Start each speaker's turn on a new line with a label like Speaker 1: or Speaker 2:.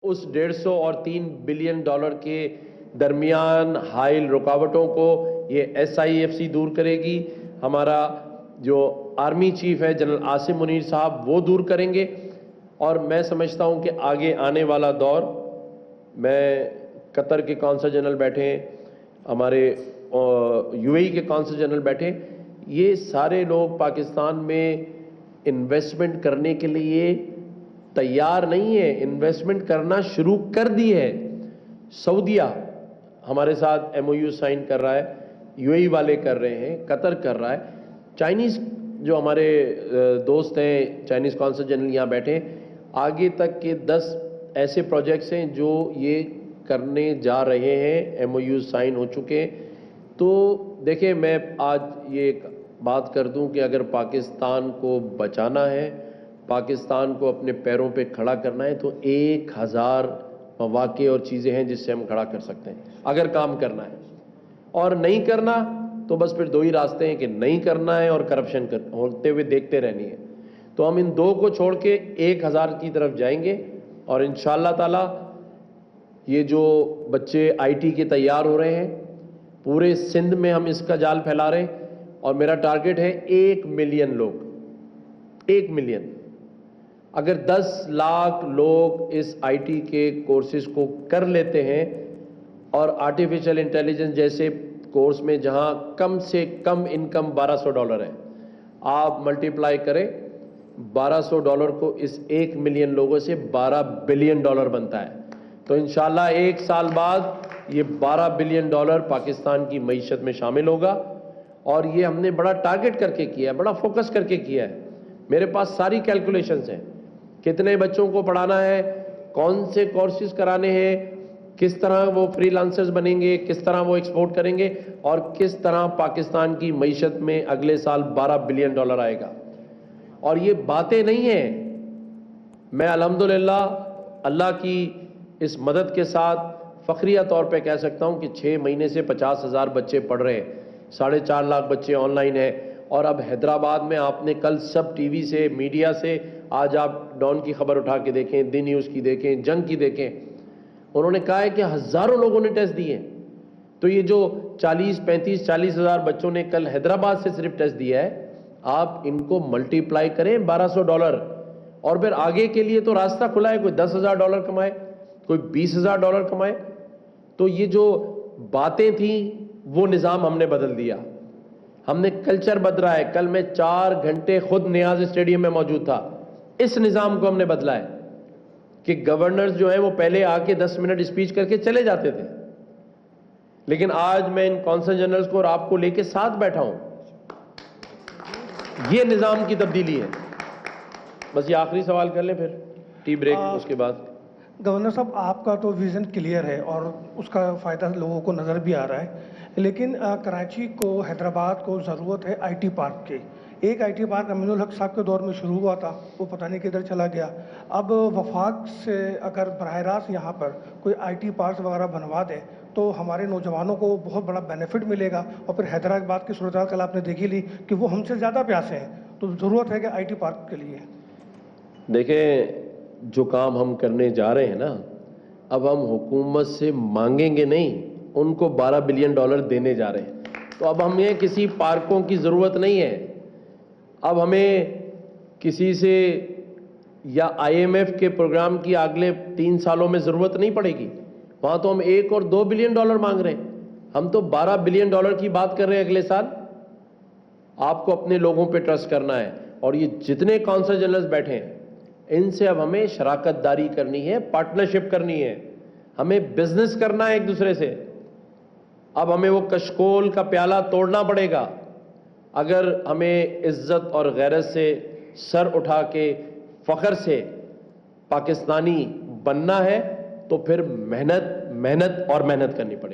Speaker 1: उस 150 और 3 billion dollar के दरमियान हाइल रुकावटों को ये SIFC दूर करेगी। हमारा जो आर्मी चीफ है जनरल आसिम मुनीर साहब वो दूर करेंगे। और मैं समझता हूं कि आगे आने वाला दौर, मैं कतर के कौंसल जनरल बैठे हैं, हमारे UAE के कौंसल जनरल बैठे, ये सारे लोग पाकिस्तान में इन्वेस्टमेंट करने के लिए तैयार नहीं है, इन्वेस्टमेंट करना शुरू कर दी है। सऊदीया हमारे साथ MOU साइन कर रहा है, UAE वाले कर रहे हैं, कतर कर रहा है, चाइनीज जो हमारे दोस्त हैं चाइनीज कौंसल जनरल यहाँ बैठे हैं, आगे तक के 10 ऐसे प्रोजेक्ट्स हैं जो ये करने जा रहे हैं, MOU साइन हो चुके हैं। तो देखिए, मैं आज ये एक बात कर दूं कि अगर पाकिस्तान को बचाना है, पाकिस्तान को अपने पैरों पे खड़ा करना है, तो 1000 मौके और चीज़ें हैं जिससे हम खड़ा कर सकते हैं अगर काम करना है। और नहीं करना तो बस फिर 2 ही रास्ते हैं कि नहीं करना है और करप्शन होते हुए देखते रहनी है। तो हम इन 2 को छोड़ के 1000 की तरफ जाएंगे और इंशाअल्लाह ताला ये जो बच्चे IT के तैयार हो रहे हैं, पूरे सिंध में हम इसका जाल फैला रहे हैं और मेरा टारगेट है 1 मिलियन लोग, 1 मिलियन। अगर 10 लाख लोग इस IT के कोर्सेज को कर लेते हैं और आर्टिफिशियल इंटेलिजेंस जैसे कोर्स में जहां कम से कम इनकम $1200 है, आप मल्टीप्लाई करें $1200 को इस 1 मिलियन लोगों से $12 बिलियन बनता है। तो इंशाल्लाह 1 साल बाद ये $12 बिलियन पाकिस्तान की मईशत में शामिल होगा। और ये हमने बड़ा टारगेट करके किया है, बड़ा फोकस करके किया है। मेरे पास सारी कैलकुलेशंस हैं, कितने बच्चों को पढ़ाना है, कौन से कोर्सेज कराने हैं, किस तरह वो फ्रीलांसर्स बनेंगे, किस तरह वो एक्सपोर्ट करेंगे और किस तरह पाकिस्तान की मईशत में अगले साल $12 बिलियन आएगा। और ये बातें नहीं हैं, मैं अल्हम्दुलिल्लाह अल्लाह की इस मदद के साथ फखरिया तौर पे कह सकता हूं कि 6 महीने से 50,000 बच्चे पढ़ रहे हैं, 4.5 लाख बच्चे ऑनलाइन हैं। और अब हैदराबाद में आपने कल सब TV से, मीडिया से, आज आप डॉन की खबर उठा के देखें, दी न्यूज़ की देखें, जंग की देखें, उन्होंने कहा है कि हज़ारों लोगों ने टेस्ट दिए। तो ये जो 40 हज़ार बच्चों ने कल हैदराबाद से सिर्फ टेस्ट दिया है, आप इनको मल्टीप्लाई करें $1200 और फिर आगे के लिए तो रास्ता खुला है, कोई $10,000 कमाए, कोई $20,000 कमाए। तो ये जो बातें थी वो निज़ाम हमने बदल दिया, हमने कल्चर बदला है। कल मैं 4 घंटे खुद नियाज स्टेडियम में मौजूद था। इस निज़ाम को हमने बदला है कि गवर्नर्स जो हैं वो पहले आके 10 मिनट स्पीच करके चले जाते थे, लेकिन आज मैं इन कौंसल जनरल्स को और आपको लेके साथ बैठा हूं। ये निज़ाम की तब्दीली है। बस ये आखिरी सवाल कर लें, फिर टी ब्रेक उसके बाद।
Speaker 2: गवर्नर साहब, आपका तो विज़न क्लियर है और उसका फ़ायदा लोगों को नज़र भी आ रहा है, लेकिन कराची को, हैदराबाद को ज़रूरत है IT पार्क की। एक IT पार्क अमीनुल हक साहब के दौर में शुरू हुआ था, वो पता नहीं किधर चला गया। अब वफाक से अगर बराह रास्त यहाँ पर कोई IT पार्क वगैरह बनवा दें तो हमारे नौजवानों को बहुत बड़ा बेनिफिट मिलेगा। और फिर हैदराबाद की सूरत कल आपने देखी ली कि वो हमसे ज़्यादा प्यासे हैं, तो ज़रूरत है कि IT पार्क के लिए।
Speaker 1: देखें, जो काम हम करने जा रहे हैं ना, अब हम हुकूमत से मांगेंगे नहीं, उनको $12 बिलियन देने जा रहे हैं। तो अब हमें किसी पार्कों की ज़रूरत नहीं है, अब हमें किसी से या IMF के प्रोग्राम की अगले 3 सालों में ज़रूरत नहीं पड़ेगी। वहाँ तो हम 1 और 2 बिलियन डॉलर मांग रहे हैं, हम तो $12 बिलियन की बात कर रहे हैं अगले साल। आपको अपने लोगों पे ट्रस्ट करना है। और ये जितने कौंसल जनरल्स बैठे हैं, इनसे अब हमें शराकतदारी करनी है, पार्टनरशिप करनी है, हमें बिजनेस करना है एक दूसरे से। अब हमें वो कशकोल का प्याला तोड़ना पड़ेगा अगर हमें इज्जत और गैरत से सर उठा के फख्र से पाकिस्तानी बनना है। तो फिर मेहनत और मेहनत करनी पड़ेगी।